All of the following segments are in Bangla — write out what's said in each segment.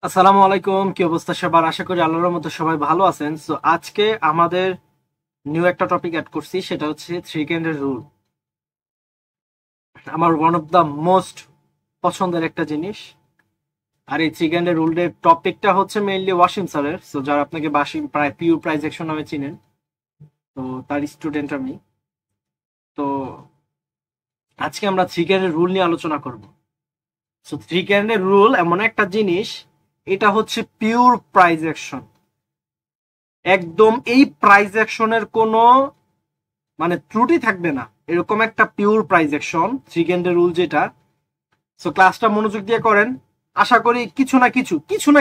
আসসালামু আলাইকুম, কি অবস্থা সবার? আশা করি আল্লাহর মতো সবাই ভালো আছেন। সো আজকে আমাদের নিউ একটা টপিক অ্যাড করছি, সেটা হচ্ছে থ্রি ক্যান্ডেল রুল। আমার ওয়ান অফ দ্য মোস্ট পছন্দের একটা জিনিস। আর এই থ্রি ক্যান্ডেল রুলের টপিকটা হচ্ছে মেইনলি ওয়াসিম স্যারের। সো যারা আপনাকে বাসিম প্রায় পিওর প্রাইজেকশন নামে চিনেন, তো তার স্টুডেন্ট আমি। তো আজকে আমরা থ্রি ক্যান্ডেল রুল নিয়ে আলোচনা করব। সো থ্রি ক্যান্ডেল রুল এমন একটা জিনিস, এটা হচ্ছে পিওর প্রাইজেকশন। একদম এই প্রাইজেকশনের কোনো ত্রুটি থাকবে না, এরকম একটা পিওর প্রাইজেকশন থ্রি ক্যান্ডেল রুল যেটা। সো ক্লাসটা মনোযোগ দিয়ে করেন। আশা করি কিছু না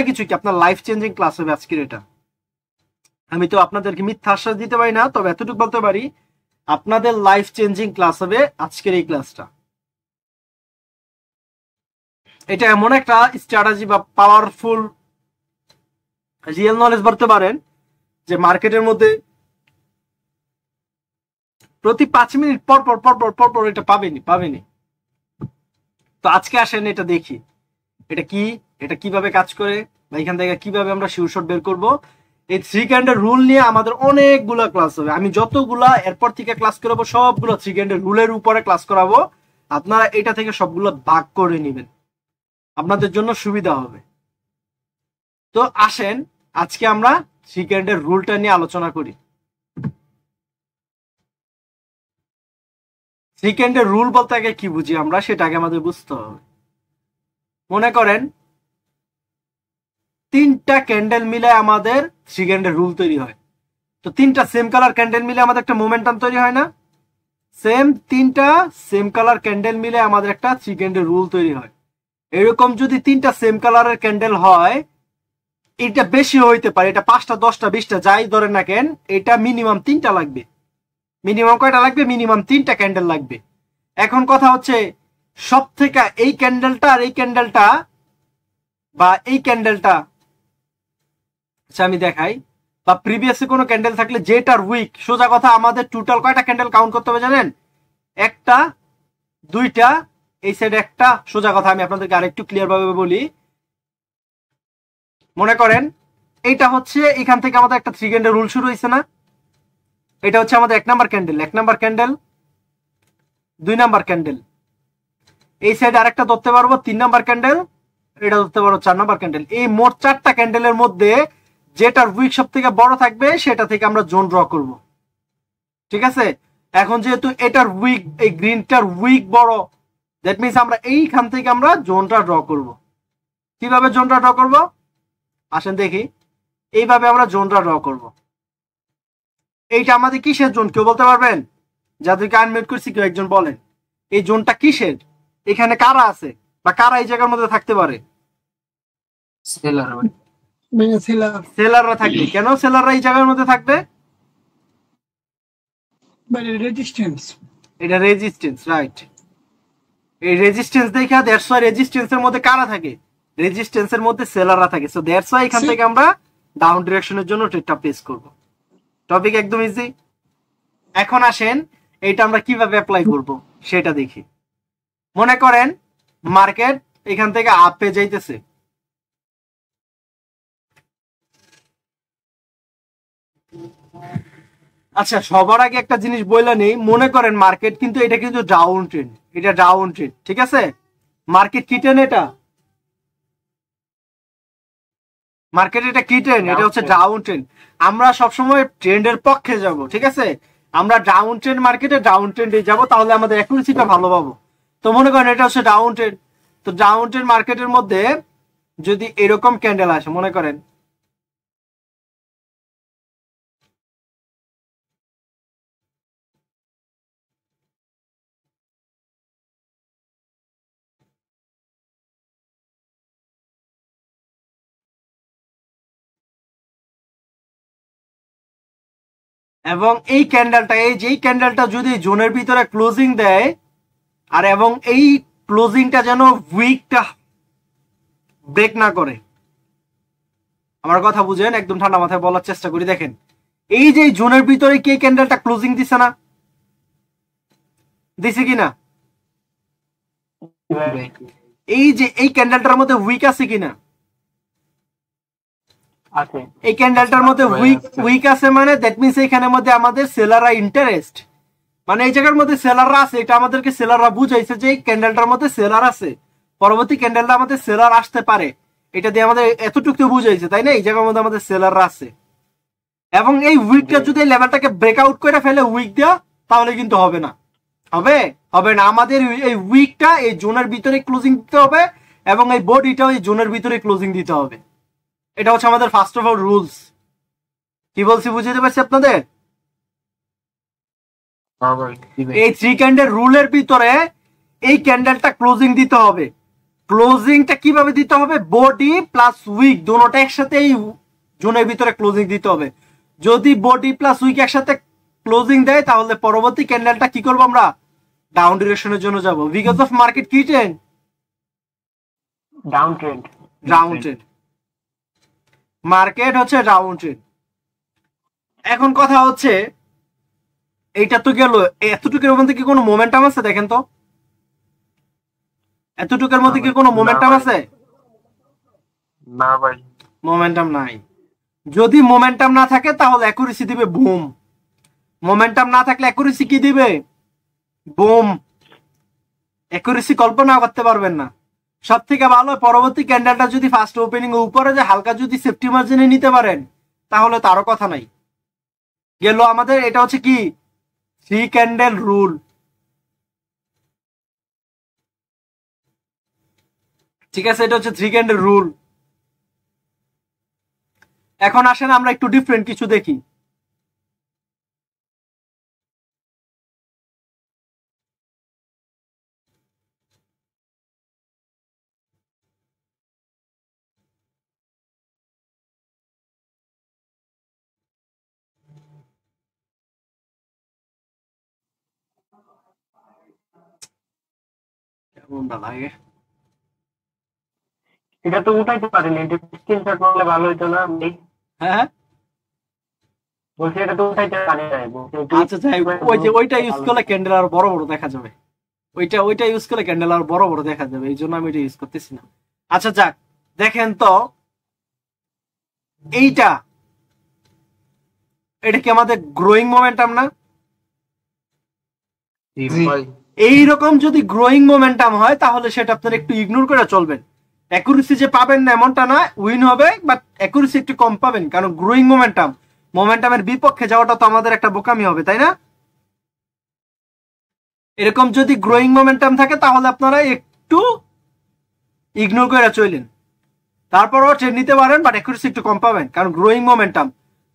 কিছু কি আপনার লাইফ চেঞ্জিং ক্লাস হবে আজকের এটা। আমি তো আপনাদেরকে মিথ্যা আশ্বাস দিতে পারি না, তবে এতটুকু বলতে পারি আপনাদের লাইফ চেঞ্জিং ক্লাস হবে আজকের এই ক্লাসটা। এটা এমন একটা স্ট্র্যাটেজি বা পাওয়ারফুল রিয়েল নলেজ বলতে পারেন, যে মার্কেটের মধ্যে প্রতি 5 মিনিট পর পর পর পর পর পর এটা পাবেনি। তো আজকে আসেন এটা দেখি এটা কি, এটা কিভাবে কাজ করে, বা এখান থেকে কিভাবে আমরা শিওরশট বের করব। এই থ্রি ক্যান্ডেল রুল নিয়ে আমাদের অনেকগুলো ক্লাস হবে। আমি যতগুলা এরপর থেকে ক্লাস করাবো সবগুলো থ্রি ক্যান্ডেল রুলের উপরে ক্লাস করাবো। আপনারা এটা থেকে সবগুলো ভাগ করে নেবেন, আপনাদের জন্য সুবিধা হবে। তো আসেন আজকে আমরা থ্রি ক্যান্ডেল রুলটা নিয়ে আলোচনা করি। থ্রি ক্যান্ডেল রুল বলতে আগে কি বুঝি আমরা, সেটা আগে আমাদের বুঝতে হবে। মনে করেন তিনটা ক্যান্ডেল মিলে আমাদের থ্রি ক্যান্ডেল রুল তৈরি হয়। তো তিনটা সেম কালার ক্যান্ডেল মিলে আমাদের একটা মোমেন্টাম তৈরি হয় না? তিনটা সেম কালার ক্যান্ডেল মিলে আমাদের একটা থ্রি ক্যান্ডেল রুল তৈরি হয়। এরকম যদি তিনটা সেম কালারের ক্যান্ডেল হয়, এটা বেশি হইতে পারে, এটা 5টা 10টা 20টা যাই ধরেন না কেন, এটা মিনিমাম 3টা লাগবে। মিনিমাম কয়টা লাগবে? মিনিমাম 3টা ক্যান্ডেল লাগবে। এখন কথা হচ্ছে সব থেকে এই ক্যান্ডেলটা আর এই ক্যান্ডেলটা বা এই ক্যান্ডেলটা, আচ্ছা আমি দেখাই, বা প্রিভিয়াসে কোনো ক্যান্ডেল থাকলে যেটার উইক, সোজা কথা আমাদের টোটাল কয়টা ক্যান্ডেল কাউন্ট করতে হবে জানেন? একটা, দুইটা, এই সাইডে একটা। সোজা কথা আমি আপনাদেরকে আরেকটু ক্লিয়ার ভাবে বলি। মনে করেন এইটা হচ্ছে, এখান থেকে আমাদের একটা থ্রি ক্যান্ডেল রুল শুরু হয়েছে না? এটা হচ্ছে আমাদের 1 number candle, 1 number candle, 2 number candle. এই সাইডে আরেকটা ধরতে পারবো 3 নাম্বার ক্যান্ডেল, এটা ধরতে পারবো 4 নাম্বার ক্যান্ডেল। এই মোট 4টা ক্যান্ডেলের মধ্যে যেটার উইক সব থেকে বড় থাকবে সেটা থেকে আমরা জোন ড্র করব। ঠিক আছে? এখন যেহেতু এটার উইক, এই গ্রিনটার উইক বড়, দ্যাট মিনস আমরা এইখান থেকে আমরা জোনটা ড্র করব। কিভাবে জোনটা ড্র করব আসেন দেখি। এইভাবে আমরা জোনটা ড্র করব। এইটা আমাদের কিসের জোন কেউ বলতে পারবেন? যাদেরকে আনমিউট করছি কেউ একজন বলেন, এই জোনটা কিসের? এখানে কারা আছে বা কারা এই জায়গার মধ্যে থাকতে পারে? সেলাররা থাকবে। কেন সেলাররা এই জায়গার মধ্যে থাকবে? এটা রেজিস্ট্যান্স, রাইট। এই রেজিস্ট্যান্স দেখা দ্যাটস ওয়াই রেজিস্ট্যান্সের মধ্যে কারা থাকে? রেজিস্ট্যান্সের মধ্যে সেলাররা থাকে। সো দ্যাটস ওয়াই এখান থেকে আমরা ডাউন ডিরেকশনের জন্য ট্রেডটা প্লেস করব। টপিক একদম ইজি। এখন আসেন এটা আমরা কিভাবে অ্যাপ্লাই করব সেটা দেখি। মনে করেন মার্কেট এখান থেকে আপে যাইতেছে, আচ্ছা সবার আগে একটা জিনিস বইলা নেই। মনে করেন মার্কেট কিন্তু এটা কিন্তু ডাউন ট্রেন্ড, এটা ডাউন ট্রেন্ড, ঠিক আছে? মার্কেট কি ট্রেন্ড? এটা মার্কেট এটা কি ট্রেন্ড? এটা হচ্ছে ডাউন ট্রেন্ড। আমরা সবসময় ট্রেন্ডের পক্ষে যাব, ঠিক আছে? আমরা ডাউন ট্রেন্ড মার্কেটে ডাউন ট্রেন্ডে যাব, তাহলে আমাদের অ্যাকুরেসিটা ভালো পাবো। তো মনে করেন এটা হচ্ছে ডাউন ট্রেন্ড। তো ডাউন ট্রেন্ড মার্কেটের মধ্যে যদি এরকম ক্যান্ডেল আসে, মনে করেন এবং এই ক্যান্ডেলটা, এই যে ক্যান্ডেলটা যদি জোনের ভিতরে ক্লোজিং দেয়, আর এবং এই ক্লোজিংটা যেন উইকটা ব্রেক না করে। আমার কথা বুঝেন, একদম ঠান্ডা মাথায় বলার চেষ্টা করি। দেখেন এই যে জোনের ভিতরে কি ক্যান্ডেলটা ক্লোজিং দিছে না? দিছে কিনা? এই যে এই ক্যান্ডেলটার মধ্যে উইক আছে কিনা? আছে এই ক্যান্ডেলটার মধ্যে উইক আছে, মানে দ্যাট মিনস এখানের মধ্যে আমাদের সেলাররা ইন্টারেস্ট, মানে এই জায়গার মধ্যে সেলাররা আছে, এটা আমাদেরকে সেলাররা বুঝাইছে যে এই ক্যান্ডেলটার মধ্যে সেলার আছে, পরবর্তী ক্যান্ডেলটা আমাদের সেলার আসতে পারে, এটা দিয়ে আমাদের এতটুকু বুঝাইছে, তাই না? এই জায়গার মধ্যে আমাদের সেলাররা আছে, এবং এই উইকটা যদি লেভেলটাকে ব্রেকআউট করে ফেলে উইক দেওয়া, তাহলে কিন্তু হবে না, হবে না। আমাদের এই উইকটা এই জোনের ভিতরে ক্লোজিং দিতে হবে, এবং এই বডিটাও এই জোনের ভিতরে ক্লোজিং দিতে হবে। এটা হচ্ছে আমাদের ফার্স্ট অফ অল রুলস। কি বলছি বুঝতে পারছি আপনাদের? এই 3 ক্যান্ডেল রুলের ভিতরে এই ক্যান্ডেলটা ক্লোজিং দিতে হবে। ক্লোজিংটা কিভাবে দিতে হবে? বডি প্লাস উইক দুটোটা একসাথে এই জোনের ভিতরে ক্লোজিং দিতে হবে। যদি বডি প্লাস উইক একসাথে ক্লোজিং দেয়, তাহলে পরবর্তী ক্যান্ডেলটা কি করবো আমরা? ডাউন ডিরেকশনের জন্য যাব, বিকজ অফ মার্কেট কি ট্রেন্ড? Down trend. মার্কেট হচ্ছে ডাউন ট্রেন্ড। এখন কথা হচ্ছে, এইটা তো গেল, এতটুকুর মধ্যে কি কোনো মোমেন্টাম আছে? দেখেন তো, এতটুকুর মধ্যে কি কোনো মোমেন্টাম আছে? না ভাই, মোমেন্টাম নাই। যদি মোমেন্টাম না থাকে তাহলে অ্যাকুরেসি দিবে বুম। মোমেন্টাম না থাকলে অ্যাকুরেসি কি দিবে? বুম। অ্যাকুরেসি কল্পনা করতে পারবেন না। সব থেকে ভালো পরবর্তী ক্যান্ডেলটা যদি ফার্স্ট ওপেনিং উপরে যে হালকা যদি সেফটি মার্জিনে নিতে পারেন, তাহলে তারও কথা নাই। গেল আমাদের, এটা হচ্ছে কি 3 ক্যান্ডেল রুল। ঠিক আছে, এটা হচ্ছে 3 ক্যান্ডেল রুল। এখন আসেন আমরা একটু ডিফারেন্ট কিছু দেখি। কেমনটা লাগে? এটা তো উঠাইতে পারেনি, স্ক্রিনশট করলে ভালো হতো না? হ্যাঁ বলছি এটা তো উঠাইতে পারি নাই। আচ্ছা যাই, ওই যে ওইটা ইউজ করলে ক্যান্ডেল আর বড় বড় দেখা যাবে। ওইটা ইউজ করলে ক্যান্ডেল আর বড় বড় দেখা যাবে, এই জন্য আমি এটা ইউজ করতেছি না। আচ্ছা যাক, দেখেন তো এটা কি আমাদের গ্রোয়িং মোমেন্টাম না? এইরকম যদি গ্রোয়িং মোমেন্টাম হয়, তাহলে সেটা আপনারা একটু ইগনোর করে চলবেন। অ্যাকুরেসি যে পাবেন না এমনটা না, উইন হবে, বাট অ্যাকুরেসি একটু কম পাবেন, কারণ গ্রোয়িং মোমেন্টামের বিপক্ষে যাওয়াটা তো আমাদের একটা বোকামি হবে, তাই না? এরকম যদি গ্রোয়িং মোমেন্টাম থাকে, তাহলে আপনারা একটু ইগনোর করে চলেন। তারপরও ট্রেড নিতে পারেন, বাট অ্যাকুরেসি একটু কম পাবেন, কারণ গ্রোয়িং মোমেন্টাম।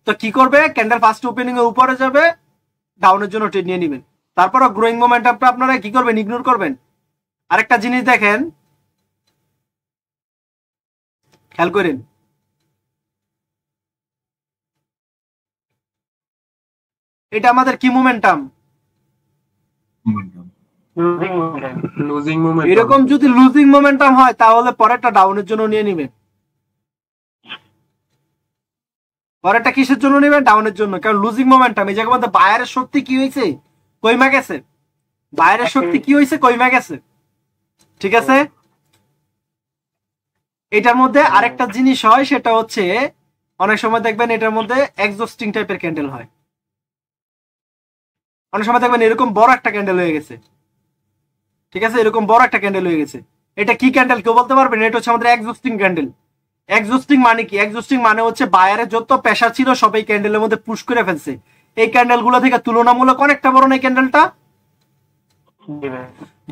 তো কি করবে? ক্যান্ডেল ফার্স্ট ওপেনিং এর উপরে যাবে, ডাউনের জন্য ট্রেড নিয়ে নেবেন। তারপরও গ্রোয়িং মোমেন্টামটা আপনারা কি করবেন? ইগনোর করবেন। আরেকটা জিনিস দেখেন, খেয়াল করেন, এটা আমাদের কি মোমেন্টাম? এরকম যদি লুজিং মোমেন্টাম হয়, তাহলে পরেরটা ডাউনের জন্য নিয়ে নেবেন। পরেরটা কিসের জন্য নেবেন? ডাউনের জন্য, কারণ লুজিং মোমেন্টাম। এই জায়গার মধ্যে বায়ারের শক্তি কি হয়েছে? কইমা গেছে। বায়ারের শক্তি কি হয়েছে? কইমা গেছে। ঠিক আছে, এটার মধ্যে আরেকটা জিনিস হয়, সেটা হচ্ছে অনেক সময় দেখবেন এটার মধ্যে এক্সস্টিং টাইপের ক্যান্ডেল হয়। অনেক সময় দেখবেন এরকম বড় একটা ক্যান্ডেল হয়ে গেছে। ঠিক আছে, এরকম বড় একটা ক্যান্ডেল হয়ে গেছে। এটা কি ক্যান্ডেল কেউ বলতে পারবেন? এটা হচ্ছে আমাদের এক্সস্টিং ক্যান্ডেল। এক্সস্টিং মানে কি? এক্সস্টিং মানে হচ্ছে বায়ারের যত প্রেসার ছিল সব এই ক্যান্ডেলের মধ্যে পুশ করে ফেলছে। এই ক্যান্ডেল গুলো থেকে তুলনামূলক অনেকটা বড় না ক্যান্ডেলটা?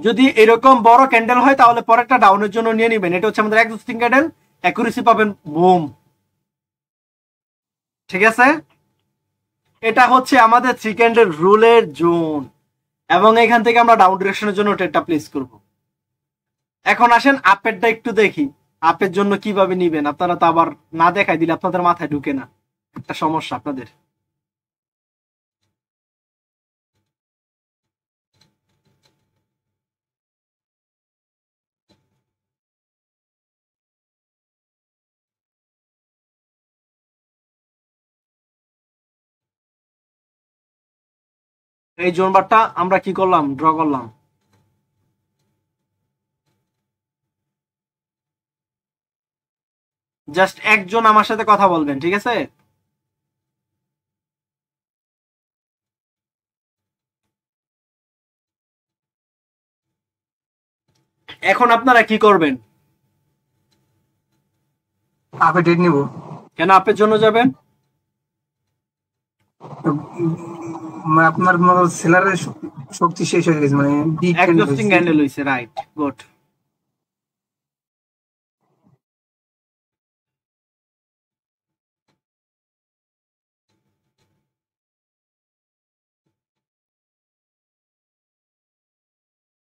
যদি এরকম বড় ক্যান্ডেল হয়, তাহলে পরেরটা ডাউনের জন্য নিয়ে নেবেন। এটা হচ্ছে আমাদের এক্সস্টিং ক্যান্ডেল, অ্যাকুরেসি পাবেন বুম। ঠিক আছে, এটা হচ্ছে আমাদের 3 ক্যান্ডেল রুলের জোন, এবং এখান থেকে আমরা ডাউন ডিরেকশনের জন্য ট্রেডটা প্লেস করব। এখন আসেন আপেরটা একটু দেখি, আপের জন্য কিভাবে নিবেন। আপনারা তো আবার না দেখাই দিলে আপনাদের মাথায় ঢুকে না, একটা সমস্যা আপনাদের। এই জোন বারটা আমরা কি করলাম? ড্র করলাম। জাস্ট একজন আমার সাথে কথা বলবেন, ঠিক আছে? এখন আপনারা কি করবেন? আপে ট্রেড নিব। কেন আপের জন্য যাবেন? আপনার সেলারের শক্তি শেষ হয়ে গেছে, মানে এক্সস্টিং ক্যান্ডেল হইছে, রাইট, গুড।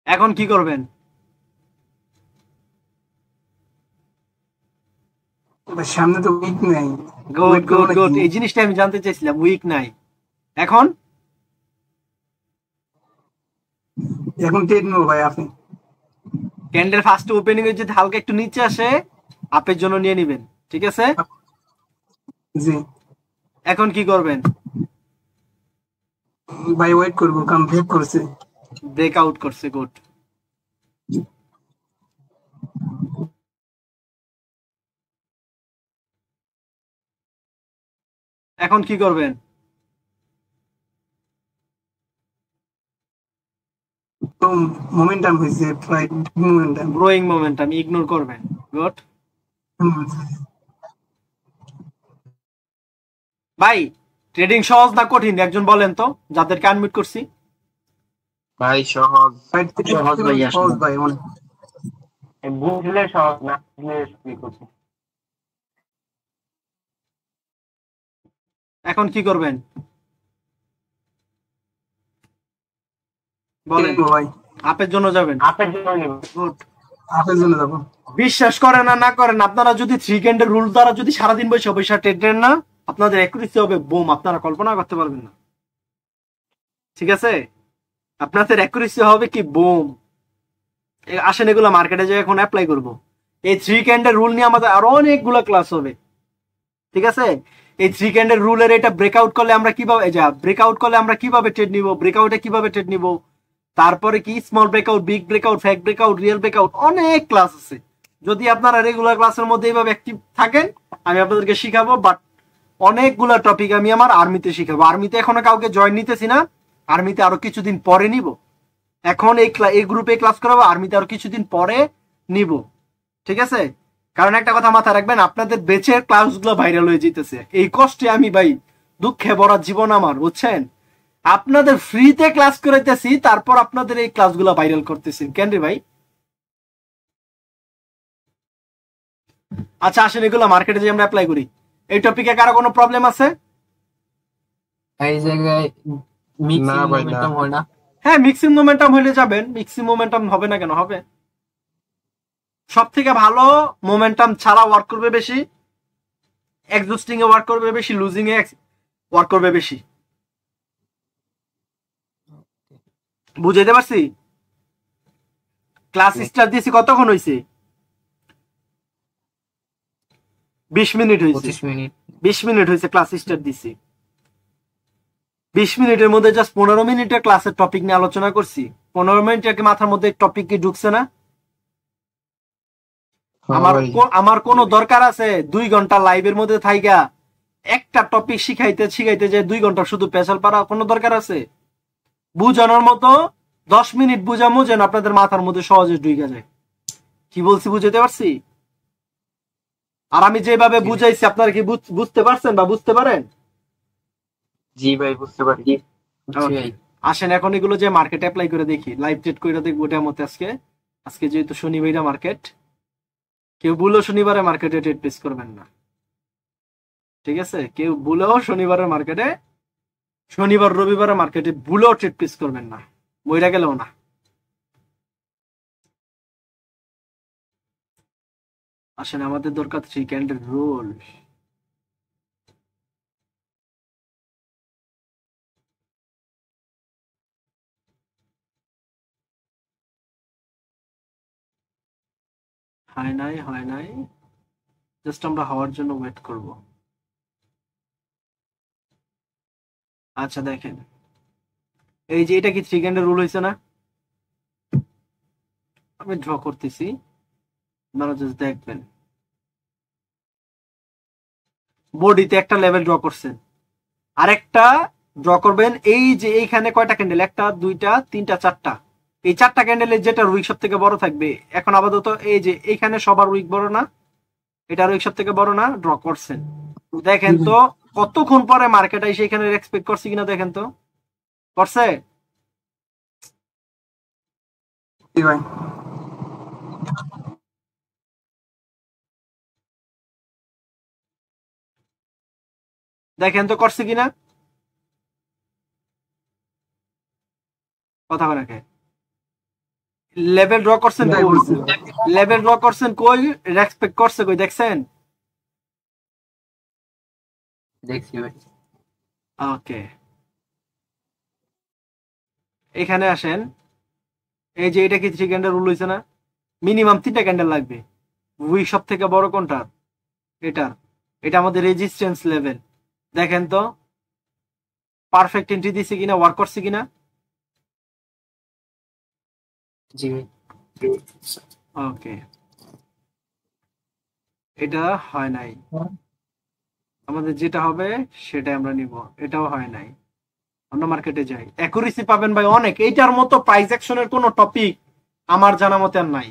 এখন কি করবেন? সামনে তো উইক নাই। গুড গুড গুড, এই জিনিসটা আমি জানতে চাইছিলাম, উইক নাই। এখন এখন ট্রেড নেবো ভাই। আপনি ক্যান্ডেল ফার্স্ট ওপেনিং এর যদি হালকা একটু নিচে আসে আপের জন্য নিয়ে নেবেন, ঠিক আছে? জি এখন কি করবেন? ভাই ওয়েট করবো, কারণ ব্রেক করছে। ব্রেকআউট করছে, গুড। এখন কি করবেন? তো মোমেন্টাম হয়েছে, প্রায় মোমেন্টাম। গ্রোয়িং মোমেন্টাম ইগনোর করবেন, গুড। ভাই ট্রেডিং সহজ না কঠিন একজন বলেন তো, যাদেরকে আনমিট করছি? ভাই সহজ। সহজ ভাই, সহজ ভাই অনেক। বুঝলে সহজ, না বুঝলে কি করছি। এখন কি করবেন বলেন? ভাই আপের জন্য যাবেন, আপের জন্য নেব। গুড। আপের জন্য যাবো। বিশ্বাস করেন না করেন, আপনারা যদি থ্রি ক্যান্ডেল রুল দ্বারা যদি সারাদিন বসে পয়সা ট্রেড নেন না, আপনাদের অ্যাকুরেসি হবে বুম, আপনারা কল্পনা করতে পারবেন না, ঠিক আছে? আপনাদের অ্যাকুরেসি হবে কি বুম। আসেন এগুলো মার্কেটে যে এখন অ্যাপ্লাই করব। এই থ্রি ক্যান্ডেল রুল নিয়ে আমাদের আরো অনেকগুলো ক্লাস হবে, ঠিক আছে? এই থ্রি ক্যান্ডেল রুলের এটা ব্রেকআউট করলে আমরা কিভাবে, ব্রেকআউট করলে আমরা কিভাবে ট্রেড নিব, ব্রেকআউটে কিভাবে ট্রেড নিব, তারপরে কি স্মল ব্রেকআউট, বিগ ব্রেকআউট, ফ্যাক ব্রেকআউট, রিয়েল ব্রেকআউট, অনেক ক্লাস আছে। যদি আপনারা রেগুলার ক্লাসের মধ্যে এইভাবে অ্যাক্টিভ থাকেন আমি আপনাদেরকে শিখাবো। বাট অনেকগুলা টপিক আমি আমার আর্মিতে শিখাবো। আর্মিতে এখনো কাউকে জয়েন নিতেছি না, আর্মিতে আরো কিছুদিন পরে নিব। এখন এই গ্রুপে ক্লাস করাবো, আর্মিতে আরো কিছুদিন পরে নিব, ঠিক আছে? কারণ একটা কথা মাথায় রাখবেন, আপনাদের বেচের ক্লাসগুলো ভাইরাল হয়ে যেতেছে। এই কষ্টে আমি ভাই দুঃখে ভরা জীবন আমার, বুঝছেন? আপনাদের ফ্রিতে ক্লাস করাইতেছি, তারপর আপনাদের এই ক্লাসগুলো ভাইরাল করতেছি কেন রে ভাই? আচ্ছা আসেন এগুলো মার্কেটে যে আমরা অ্যাপ্লাই করি। এই টপিকে কারো কোনো প্রবলেম আছে? এই জায়গায় মিক্সিং মোমেন্টাম হয় না? হ্যাঁ মিক্সিং মোমেন্টাম হইলে যাবেন, মিক্সিং মোমেন্টাম হবে না কেন, হবে। সব থেকে ভালো মোমেন্টাম ছাড়া ওয়ার্ক করবে বেশি, এক্সস্টিং এ ওয়ার্ক করবে বেশি, লুজিং এ ওয়ার্ক করবে বেশি। বুঝাইতে পারছি? ক্লাস স্টার্ট দিয়েছি কতক্ষণ হয়েছে? 20 মিনিট হয়েছে। 20 মিনিট হয়েছে ক্লাস স্টার্ট দিছি। 20 মিনিটের মধ্যে জাস্ট 15 মিনিটের ক্লাসের টপিক নিয়ে আলোচনা করছি। 15 মিনিটের মাথার মধ্যে টপিক কি ঢুকছে না? আমার কোনো দরকার আছে 2 ঘন্টা লাইভের মধ্যে থাইকা একটা টপিক শিখাইতে যে 2 ঘন্টা শুধু পেশাল পারা কোনো দরকার আছে? বুঝানোর মতো 10 মিনিট বুঝামো যেন আপনাদের মাথার মধ্যে সহজে ঢুকে যায়। কি বলছি বুঝাতে পারছি? আর আমি যেভাবে বুঝাইছি আপনারা কি বুঝতে পারছেন বা বুঝতে পারেন? জি ভাই বুঝতে পারি। আসেন এখন এগুলো যে মার্কেটে অ্যাপ্লাই করে দেখি, লাইভ ট্রেড করে দেখবো ওটার মতে। আজকে যেহেতু শনিবারটা মার্কেট, কেউ ভুলেও শনিবারে মার্কেটে ট্রেড প্লেস করবেন না, ঠিক আছে? কেউ ভুলেও শনিবার রবিবারে মার্কেটে ভুলেও ট্রেড প্লেস করবেন না, বইরা গেলেও না। আসেন আমাদের দরকার থ্রি ক্যান্ডেল রুল। হয় নাই, জাস্ট আমরা হওয়ার জন্য ওয়েট করব। আচ্ছা দেখেন, এই যে এটা কি থ্রি ক্যান্ডেল রুল হয়েছে না? আমি ড্র করতেছি, আপনারা জাস্ট দেখবেন। বডিতে একটা লেভেল ড্র করছেন, আরেকটা ড্র করবেন এই যে এইখানে কয়টা ক্যান্ডেল, একটা দুইটা তিনটা চারটা, এই চারটা ক্যান্ডেলের যেটা উইক সব থেকে বড় থাকবে। এখন আপাতত এই যে এইখানে সবার উইক বড় না, এটার উইক সব থেকে বড় না, ড্র করছেন। দেখেন তো কতক্ষণ পরে মার্কেট এসে এখানে এক্সপেক্ট করছে কিনা, দেখেন তো করছে। ভাই দেখেন তো করছে কিনা, কথা বলে লেভেল ড্র করছেন কই, লেভেল ড্র করছেন কই, রেসপেক্ট করছে কই, দেখছেন? দেখছি ভাই। ওকে, এখানে আসেন। এই যে এটা কি 3 ক্যান্ডেল রুল হইছে না, মিনিমাম 3টা ক্যান্ডেল লাগবে। উইক সব থেকে বড় কোনটা, এটা, এটা আমাদের রেজিস্ট্যান্স লেভেল। দেখেন তো পারফেক্ট এন্ট্রি দিছে কিনা, ওয়ার্ক করছে কিনা। জি ভাই। ওকে, এটা হয় নাই, আমাদের যেটা হবে সেটাই আমরা নিব, এটাও হয় নাই, অন্য মার্কেটে যাই। অ্যাকুরেসি পাবেন ভাই অনেক, এইটার মতো প্রাইস অ্যাকশনের কোনো টপিক আমার জানা মতে আর নাই।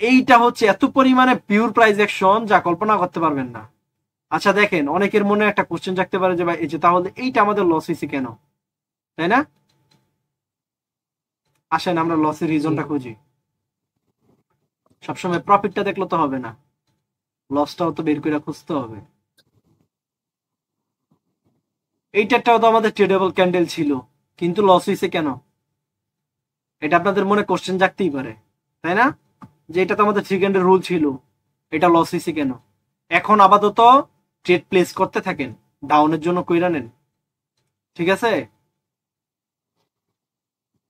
এইটা হচ্ছে এত পরিমাণে পিওর প্রাইস অ্যাকশন যা কল্পনা করতে পারবেন না। আচ্ছা দেখেন, অনেকের মনে একটা কোশ্চেন থাকতে পারে যে ভাই এই যে তাহলে এইটা আমাদের লস হয়েছে কেন, তাই না? আসেন আমরা লসের রিজনটা খুঁজি। সবসময় প্রফিটটা দেখলে তো হবে না, লসটাও তো বের করে খুঁজতে হবে। এইটাও তো আমাদের ট্রেডেবল ক্যান্ডেল ছিল, কিন্তু লস হয়েছে কেন, এটা আপনাদের মনে কোশ্চেন জাগতেই পারে, তাই না? যে এটা তো আমাদের 3 ক্যান্ডেল রুল ছিল, এটা লস হয়েছে কেন? এখন আপাতত ট্রেড প্লেস করতে থাকেন, ডাউনের জন্য কইরা নেন, ঠিক আছে?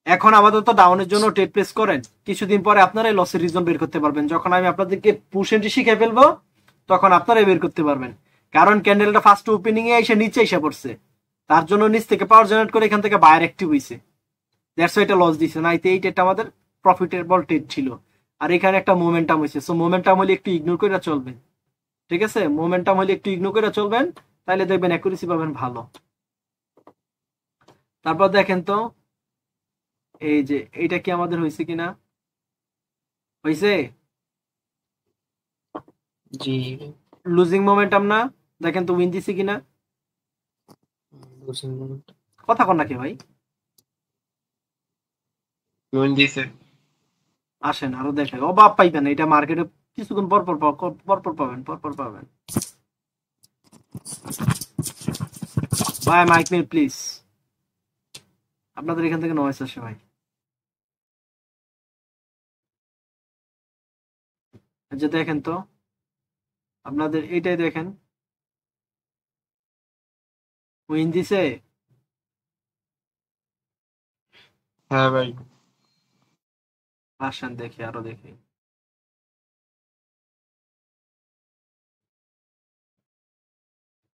এখন আপাতত ডাউনের জন্য ট্রেড প্লেস করেন, কিছুদিন পরে আপনারাই লসের রিজন বের করতে পারবেন। যখন আমি আপনাদেরকে পুশ এন্ট্রি শিখে ফেলবো তখন আপনারাই বের করতে পারবেন। কারণ ক্যান্ডেলটা ফার্স্ট ওপেনিং এ এসে নিচে এসে পড়ছে, তার জন্য নিচ থেকে পাওয়ার জেনারেট করে এখান থেকে বায়ার অ্যাক্টিভ হইছে, দ্যাটস ওয়াই এটা লস দিছে না। এই ট্রেডটা আমাদের প্রফিটেবল ট্রেড ছিল। আর এখানে একটা মোমেন্টাম হইছে, সো মোমেন্টাম হলে একটু ইগনোর করে চলবেন, ঠিক আছে? মোমেন্টাম হলে একটু ইগনোর করে চলবেন, তাহলে দেখবেন অ্যাকুরেসি পাবেন ভালো। তারপর দেখেন তো এই যে এইটা কি আমাদের হয়েছে কিনা, হয়েছে জি লুজিং মোমেন্টাম না? দেখেন তো উইন দিছে কিনা, কথা কন নাকি ভাই? লোন দিছে। আসেন আরো দেখেন, অভাব পাইবেন, এটা মার্কেটে কিছুক্ষণ পরপর পাবেন, পরপর পাবেন। ভাই মাইক মিল প্লিজ, আপনাদের এখান থেকে নয়েজ আসে ভাই। যে দেখেন তো আপনাদের এইটাই দেখেন, উইন দিছে। হ্যাঁ ভাই। আসেন দেখি আরো দেখি,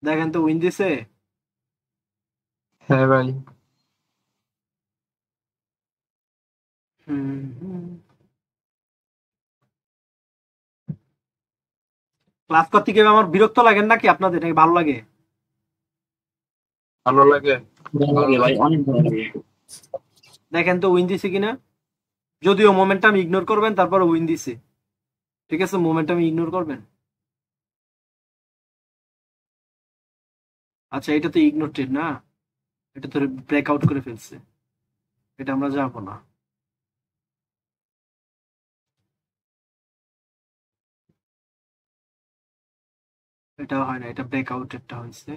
দেখেন তো উইন দিছে। হ্যাঁ ভাই। ক্লাস করতে গিয়ে আমার বিরক্ত লাগে নাকি, আপনাদের নাকি ভালো লাগে? ভালো লাগে ভাই, অনেক ভালো লাগে। দেখেন তো উইন দিছে কিনা, যদিও মোমেন্টাম ইগনোর করবেন, তারপর উইন দিছে, ঠিক আছে? মোমেন্টাম ইগনোর করবেন। আচ্ছা এটা তো ইগনোর ট্রেড না, এটা তো ব্রেকআউট করে ফেলছে, এটা আমরা যাবো না। এটা হয় না, এটা ব্রেকআউট একটা হয়েছে।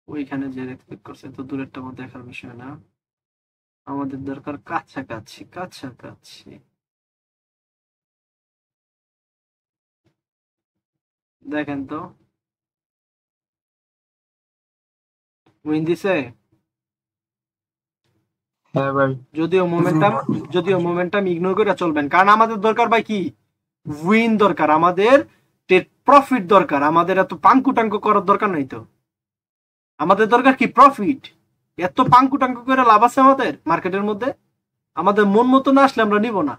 ওইখানে যে এক্সপেক্ট করছে তো দূরেরটা আমার দেখার বিষয় না, আমাদের দরকার কাছাকাছি কাছাকাছি। দেখেন তো উইন দিছে। হ্যাঁ ভাই। যদিও মোমেন্টাম ইগনোর করে চলবেন, কারণ আমাদের দরকার ভাই কি, উইন দরকার, আমাদের প্রফিট দরকার, আমাদের এত পাঙ্কু টাঙ্কু করার দরকার নাই তো। আমাদের দরকার কি প্রফিট, এত পাঙ্কু টাঙ্কু করে লাভ আছে আমাদের মার্কেটের মধ্যে? আমাদের মন মতো না আসলে আমরা নিব না,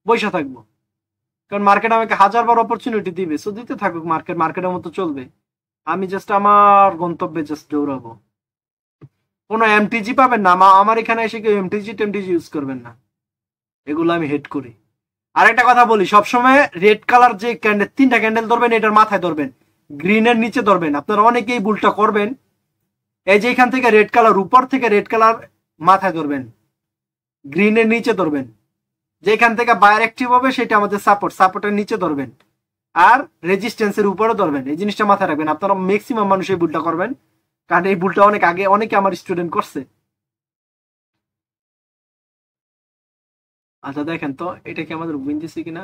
বসে থাকবো, কারণ মার্কেট আমাকে হাজারবার অপরচুনিটি দিবে। সো দিতে থাকুক, মার্কেটের মতো চলবে, আমি জাস্ট আমার গন্তব্যে জাস্ট দৌড়াবো। কোনো এমটিজি পাবেন না আমার এখানে এসে কেউ এমটিজি টেমটিজি ইউজ করবেন না, এগুলো আমি হেড করি। আর একটা কথা বলি, সবসময় রেড কালার যে ক্যান্ডেল, 3টা ক্যান্ডেল ধরবেন, এটার মাথায় ধরবেন, গ্রিনের নিচে ধরবেন। আপনারা অনেকেই ভুলটা করবেন, এই যে এখান থেকে রেড কালার, উপর থেকে রেড কালার মাথায় ধরবেন, গ্রিনের নিচে ধরবেন। যেখান থেকে বায়ার অ্যাক্টিভ হবে সেটা আমাদের সাপোর্টের নিচে ধরবেন, আর রেজিস্ট্যান্সের উপরে ধরবেন। এই জিনিসটা মাথায় রাখবেন। আপনারা ম্যাক্সিমাম মানুষ এই ভুলটা করবেন, কারণ এই ভুলটা অনেক আগে অনেকে আমার স্টুডেন্ট করছে। আচ্ছা দেখেন তো এটা কি আমাদের উইন দিছে কিনা,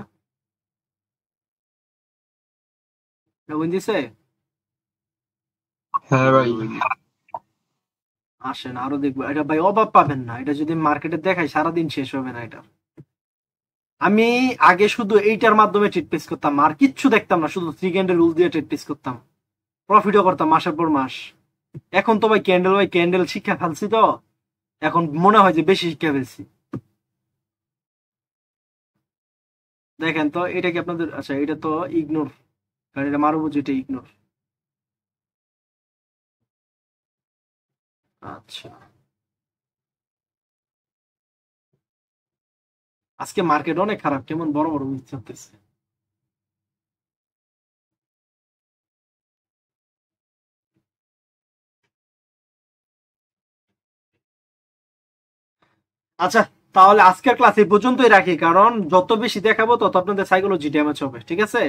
উইন দিছে? হ্যাঁ ভাই। আসেন আরো দেখবো। এটা ভাই অভাব পাবেন না, এটা যদি মার্কেটে দেখাই সারাদিন শেষ হবে না এটা। আমি আগে শুধু এইটার মাধ্যমে ট্রেড প্লেস করতাম, আর কিচ্ছু দেখতাম না, শুধু 3 ক্যান্ডেল রুল দিয়ে ট্রেড প্লেস করতাম, প্রফিটও করতাম মাসের পর মাস। এখন তো ভাই ক্যান্ডেল শিক্ষা ফেলছি, তো এখন মনে হয় যে বেশি শিক্ষা ফেলছি। দেখেন তো এটা কি আপনাদের, আচ্ছা এটা তো ইগনোর, কারণ এটা মারবো, যেটা ইগনোর। আচ্ছা আজকে মার্কেট অনেক খারাপ, কেমন বড় বড় উইক চলতেছে। আচ্ছা তাহলে আজকের ক্লাস এই পর্যন্তই রাখি, কারণ যত বেশি দেখাবো তত আপনাদের সাইকোলজি ড্যামেজ হবে, ঠিক আছে?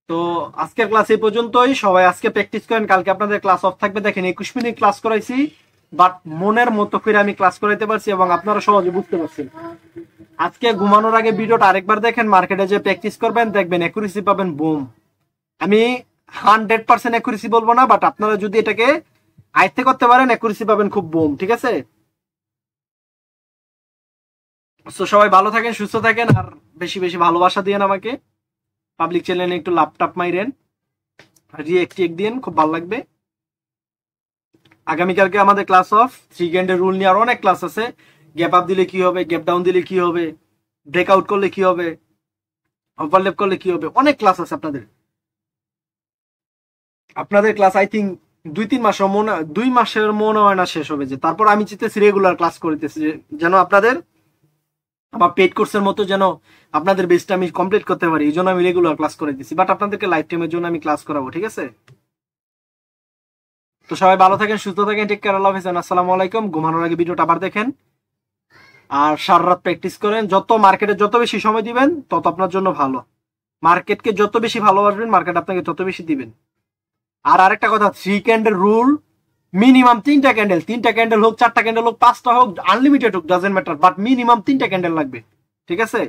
তো আজকের ক্লাস এই পর্যন্তই, সবাই আজকে প্র্যাকটিস করেন, কালকে আপনাদের ক্লাস অফ থাকবে। দেখেন 21 মিনিট ক্লাস করাইছি, বাট মনের মতো করে আমি ক্লাস করাইতে পারছি এবং আপনারা সহজে বুঝতে পারছেন। আজকে ঘুমানোর আগে ভিডিওটা আরেকবার দেখেন, মার্কেটে যে প্র্যাকটিস করবেন দেখবেন অ্যাকুরেসি পাবেন বুম। আমি 100% অ্যাকুরেসি বলবো না, বাট আপনারা যদি এটাকে আয়ত্তে করতে পারেন অ্যাকুরেসি পাবেন খুব বুম, ঠিক আছে? তো সবাই ভালো থাকেন, সুস্থ থাকেন, আর বেশি বেশি ভালোবাসা দিয়েন আমাকে। পাবলিক চ্যানেলে একটু ল্যাপটপ মাইরেন, রিয়েক্ট দিন, খুব ভালো লাগবে। আগামীকালকে আমাদের ক্লাস অফ 3 ক্যান্ডেল রুল নিয়ে আর অনেক ক্লাস আছে। গ্যাপ আপ দিলে কি হবে, গ্যাপ ডাউন দিলে কি হবে, ব্রেকআউট করলে কি হবে, ওভারল্যাপ করলে কি হবে, অনেক ক্লাস আছে আপনাদের। আপনাদের ক্লাস আই থিঙ্ক 2 মাসের মনে হয় না শেষ হবে, যে তারপর আমি চিন্তেছি রেগুলার ক্লাস করিতেছি, যেন আপনাদের আমার পেড কোর্সের মতো যেন আপনাদের বেসটা আমি কমপ্লিট করতে পারি। এই জন্য আমি রেগুলার ক্লাস করে দিচ্ছি, বাট আপনাদেরকে লাইফ টাইমের জন্য আমি ক্লাস করাবো, ঠিক আছে? তো সবাই ভালো থাকেন, সুস্থ থাকেন, টেক কেয়ার, আল্লাহ হাফেজ, আসসালামু আলাইকুম। ঘুমানোর আগে ভিডিওটা আবার দেখেন, আর সারা রাত প্র্যাকটিস করেন। যত মার্কেটে যত বেশি সময় দিবেন তত আপনার জন্য ভালো। মার্কেটকে যত বেশি ভালোবাসবেন, মার্কেট আপনাকে তত বেশি দিবেন। আর আরেকটা কথা, 3 ক্যান্ডেল রুল, মিনিমাম 3টা ক্যান্ডেল হোক, 4টা ক্যান্ডেল হোক, 5টা হোক, আনলিমিটেড হোক, ডাজেন্ট ম্যাটার, বাট মিনিমাম 3টা ক্যান্ডেল লাগবে, ঠিক আছে?